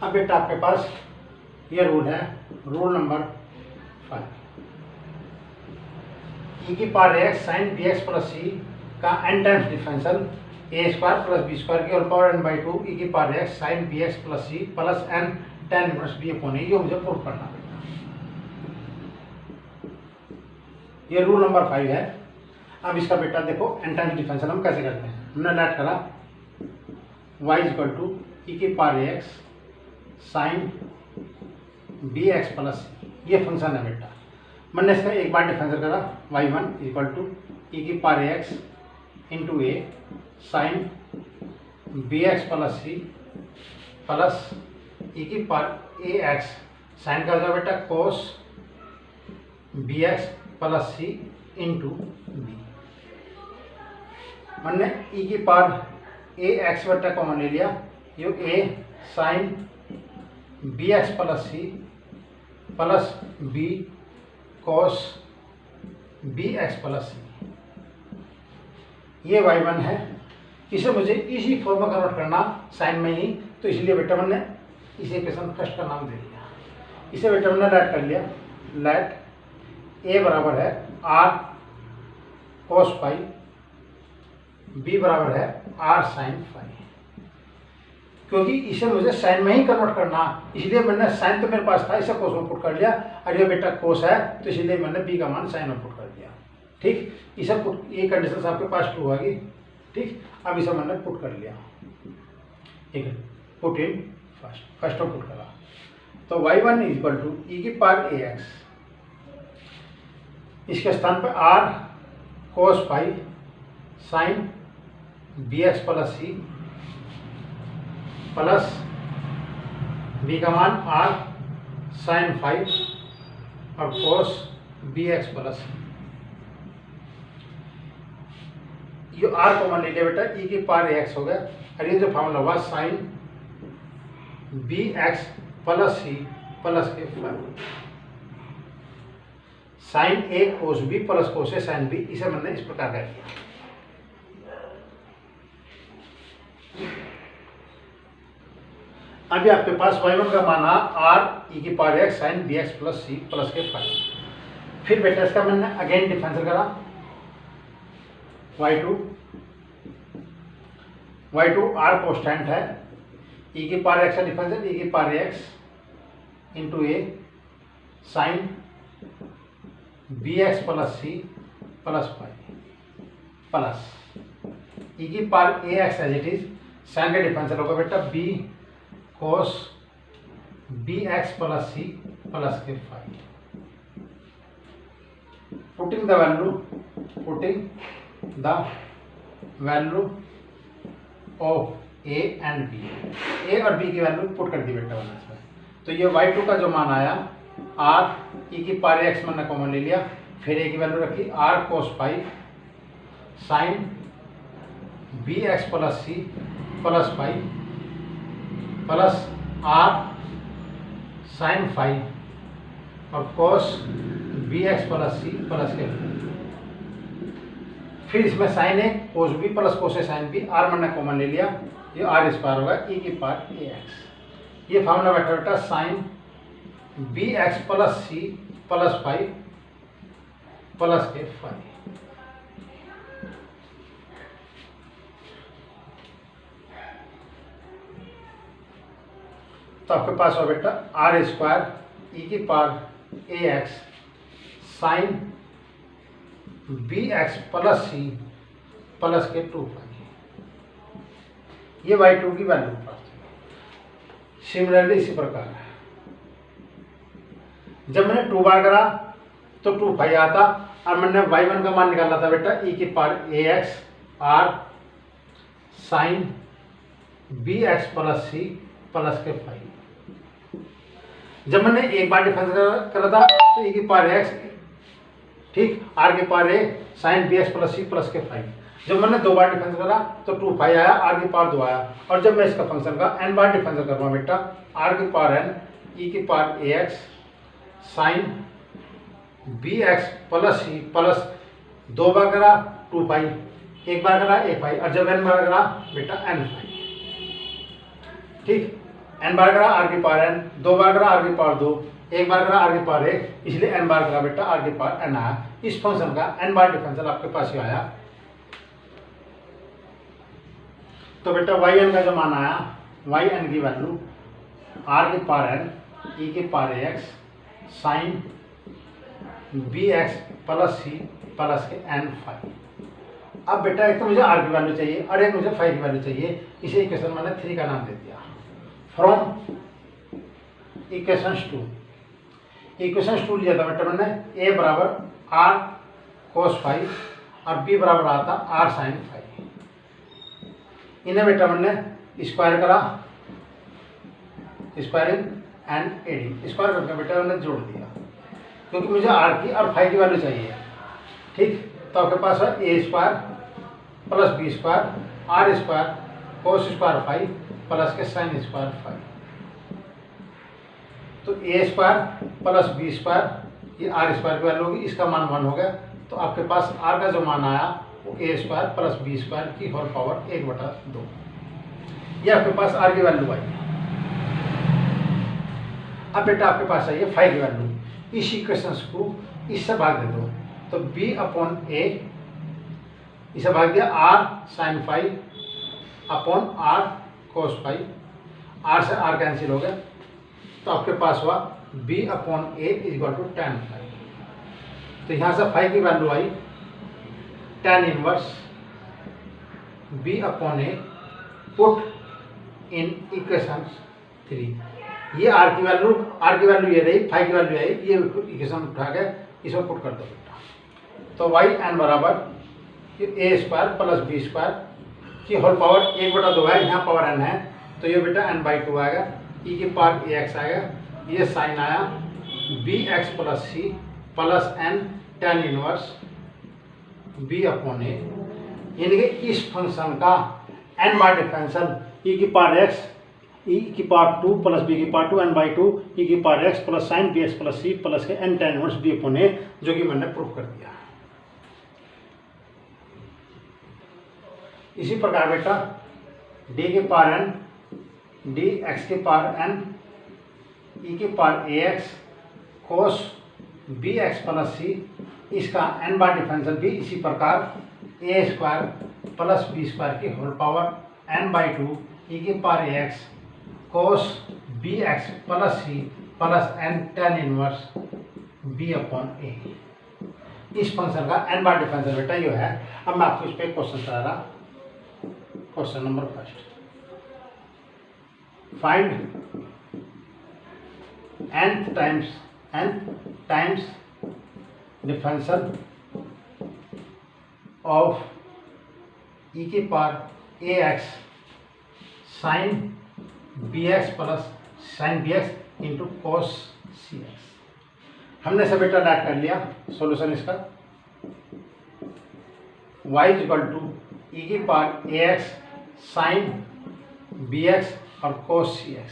अब बेटा आपके पास ये रूल है, रूल नंबर 5, ई की power x sine b x plus c का n times differential a square plus b square की whole power n by 2 e की power x sine b x plus c plus n tan inverse b upon a, ये मुझे proof करना है। ये rule number 5 है। अब इसका बेटा देखो n टाइम्स डिफरेंशियल हम कैसे करते हैं। हमने लेट करा y इक्वल टू ई की power x sine b x plus c, ये फंक्शन है बेटा। मैंने इसका एक बार डिफरेंशियल करा y1 इक्वल टू ई की power x into a sine b x plus c plus e की पावर ए एक्स साइन का होगा बेटा cos b x plus c into b. मैंने ई की पावर ए एक्स बेटा common ले लिया, ये a sine b x plus c plus b cos b x plus c, ये y1 है। इसे मुझे इसी फॉर्म में कन्वर्ट करना साइन में ही, तो इसलिए बेटा मैंने इसे इक्वेशन फर्स्ट का नाम दे दिया। इसे बेटा मैंने लेट कर लिया, लेट ए बराबर है आर कोस फाई, बी बराबर है आर साइन फाई। क्योंकि इसे मुझे साइन में ही कन्वर्ट करना, इसलिए मैंने साइन तो मेरे पास था, इसे कोस में पुट कर लिया, और ये बेटा कोस है तो इसलिए मैंने बी का मान साइन में पुट कर दिया। ठीक, इसे पुट, ये कंडीशन आपके पास ट्रू होगी। ठीक, अब इसे मैंने पुट कर लिया, ठीक है, पुट इन फर्स्ट में पुट करा, तो y1 इक्वल टू ई की पावर ए एक्स, इसके स्थान पर r cos phi sine b x plus c plus b का मान आर साइन फाइव और कोस बी एक्स प्लस, ये आर कॉमन ले लिया बेटा, ई की पावर एक्स हो गया, और ये जो फॉर्मूला हुआ sine b x plus c plus के phi, sine a cos b plus cos a sine b, इसे मैंने इस प्रकार कर दिया। अभी आपके पास y1 का मान आर ई की power x sine b x plus c plus के फाइव। फिर बेटा इसका मैंने अगेन डिफरेंशियल करा y2 आर कॉन्स्टेंट है, ई की पावर एक्स का डिफरेंशियल ई की power x into a sine b x plus c plus phi plus e की power a x as it is, sine का डिफरेंशियल होगा बेटा b cos b x plus c plus के phi. Putting the value of a and b, a और b की value put कर दी बेटा मैंने इसमें, तो ये y2 का जो मान आया आर ई की पावर एक्स मैंने कॉमन ले लिया, फिर ए की वैल्यू रखी R cos phi sine b x plus c plus phi plus R sine phi और cos b x plus c plus के, फिर इसमें sine a cos b plus cos a sine b, R मैंने common ले लिया, ये R square होगा e की पावर ए एक्स। ये फॉर्मूला बैठा बेटा sine b x plus c plus phi plus के फाइव। तो आपके पास हो बेटा आर स्क्वायर ई की power a x sine b x plus c plus के 2 फाइव, ये y2 की वैल्यू प्राप्त हुई। सिमिलरली इसी प्रकार है, जब मैंने 2 बार करा तो 2 फाइव आता, और मैंने y1 का मान निकाला था बेटा ई की power a x r sine b x plus c plus के फाइव। जब मैंने एक बार डिफरेंस करा था तो ई की पावर एक्स, ठीक, आर के power a sine b x plus c plus के फाइव। जब मैंने 2 बार डिफरेंस करा तो 2 फाइव आया, आर की पावर 2 आया, और जब मैं इसका फंक्शन का n बार डिफरेंस करूँगा बेटा आर की पावर n ई की power a x sine b x plus c plus 2 बार करा 2 फाइव, एक बार करा 1 फाइव, और जब n बार करा बेटा n फाइव। ठीक, n बार करा r की पावर n, 2 बार करा r की पावर 2, 1 बार करा r की पावर 1, इसलिए n बार करा बेटा r की पावर n आया। इस फंक्शन का n बार डिफरेंशियल आपके पास ही आया। तो बेटा yn का जो मान आया, yn की वैल्यू r की पावर n e की power x sine bx plus c plus के n फाइव। अब बेटा एक तो मुझे r की वैल्यू चाहिए और एक मुझे फाइव की वैल्यू चाहिए, इसे इक्वेशन मैंने 3 का नाम दे दिया। फ्रॉम इक्वेशंस 2 लिया था बेटा मैंने, a बराबर r cos फाइव और b बराबर आता r sin फाइव। इन्हें बेटा मैंने स्क्वायर करा, स्क्वायरिंग एंड एडिंग, स्क्वायर करके बेटा मैंने जोड़ दिया क्योंकि मुझे r की और फाइव की वैल्यू चाहिए। ठीक, तो आपके पास है a square plus b square R square cos square phi plus के साइन स्क्वायर फाइव। तो a square plus b square, ये आर स्क्वायर की वैल्यू होगी, इसका मान 1 हो गया। तो आपके पास आर का जो मान आया वो ए स्क्वायर प्लस बी स्क्वायर की होल पावर 1/2, ये आपके पास आर की वैल्यू आई। अब बेटा आपके पास चाहिए फाइव की वैल्यू। इस इक्वेशन को इससे भाग दे दो, तो b अपॉन ए, इसे भाग दिया r sine phi upon r cos phi, r से r कैंसिल हो गया, तो आपके पास हुआ b upon a is equal to tan phi. तो यहाँ से फाइव की वैल्यू आई tan inverse b upon a, put in equation 3। ये r की वैल्यू ये रही, फाइव की वैल्यू आई, ये इक्वेशन उठा के इसमें पुट कर दो बेटा। तो yn बराबर ए स्क्वायर प्लस बी स्क्वायर की होल पावर 1/2 है, यहाँ पावर n है, तो ये बेटा n/2 आएगा, e की पावर ax आएगा, ये साइन आया bx plus c plus n tan inverse b upon a. यानी कि इस फंक्शन का n बार डिफरेंशियल e की पावर x, e की पावर 2 प्लस b की पावर 2 n/2 e की power x plus sine bx plus c plus के n tan inverse b upon a, जो कि मैंने प्रूफ कर दिया। इसी प्रकार बेटा d की पावर n, dx की पावर n, e की power ax cos bx plus c, इसका n बार डिफरेंशियल भी इसी प्रकार a square plus b square की होल पावर n/2 e की power ax cos bx plus c plus n tan inverse b upon a। इस function का n बार डिफरेंशियल बेटा ये है। अब मैं आपको इस पर क्वेश्चन करा रहा, question number first, find nth times differential of e की power ax sine bx plus sine bx into cos cx। हमने सब बेटा डाट कर लिया सॉल्यूशन इसका, y is equal to e की पावर ax साइन bx और cos cx।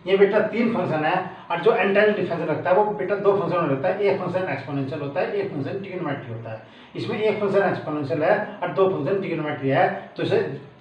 ये बेटा 3 फंक्शन है, और जो n टाइम्स डिफरेंशियल लगता है वो बेटा 2 फंक्शन में होता है, एक फंक्शन एक्सपोनेंशियल होता है, एक फंक्शन ट्रिग्नोमेट्री होता है। इसमें एक फंक्शन एक्सपोनेंशियल है और 2 फंक्शन ट्रिग्नोमेट्री है, तो इसे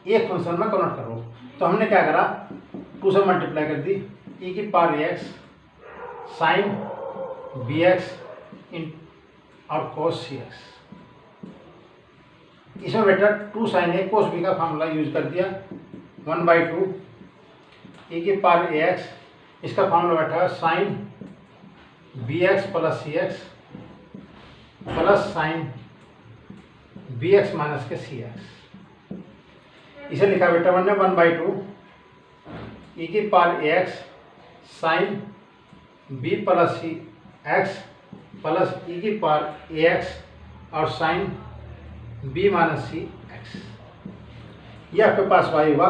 एक फंक्शन में कन्वर्ट करो। तो हमने क्या करा, 2 से मल्टीप्लाई कर दी, e की पावर ax साइन bx और cos cx। इसमें बेटा 2 साइन ए cos b का फॉर्मूला यूज कर दिया, 1/2 e की पावर ax, इसका फॉर्मूला बैठा है sine bx plus cx plus sine bx minus के cx। इसे लिखा बेटा मैंने 1/2 e की power ax sine b plus c x plus e की पावर ax और sine b minus c x। ये आपके पास y हुआ।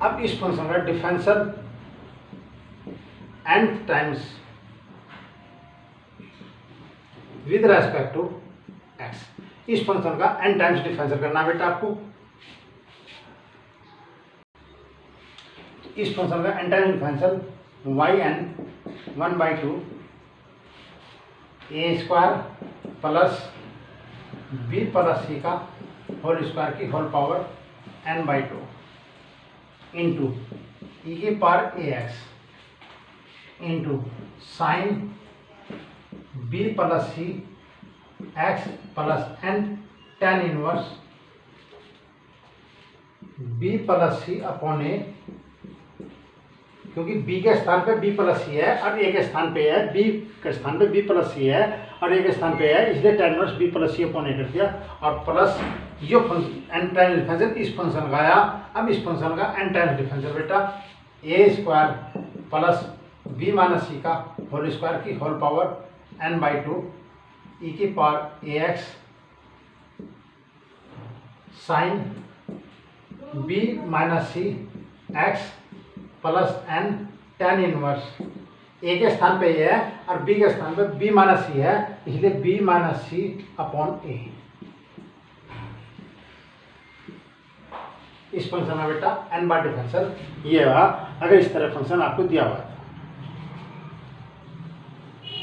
अब इस फंक्शन का differential nth times with respect to x, इस फंक्शन का n टाइम्स डिफरेंशियल करना बेटा आपको। इस फंक्शन का n times differential yn 1/2 a square plus b plus c का होल स्क्वायर की whole power n/2 into e की power a x into sine b plus c x plus n tan inverse b plus c upon a, क्योंकि b के स्थान पे B plus सी है और ए के स्थान पे है, बी के स्थान पे बी प्लस सी है और ए के स्थान पे है, इसलिए ten inverse b plus c upon ए कर दिया और प्लस यो फंक्शन एन टाइम्स डिफरेंशियल इस फंक्शन का आया। अब इस फंक्शन का एन टाइम्स डिफरेंशियल बेटा a square plus b minus c का होल स्क्वायर की whole power n by two e की power a x sine b minus c x plus n tan inverse a के स्थान पे ये है और बी के स्थान पे बी माइनस सी है, इसलिए बी माइनस सी अपॉन ए। इस फंक्शन में बेटा एन बार डिफरेंशियल ये हुआ अगर इस तरह फंक्शन आपको दिया हुआ है।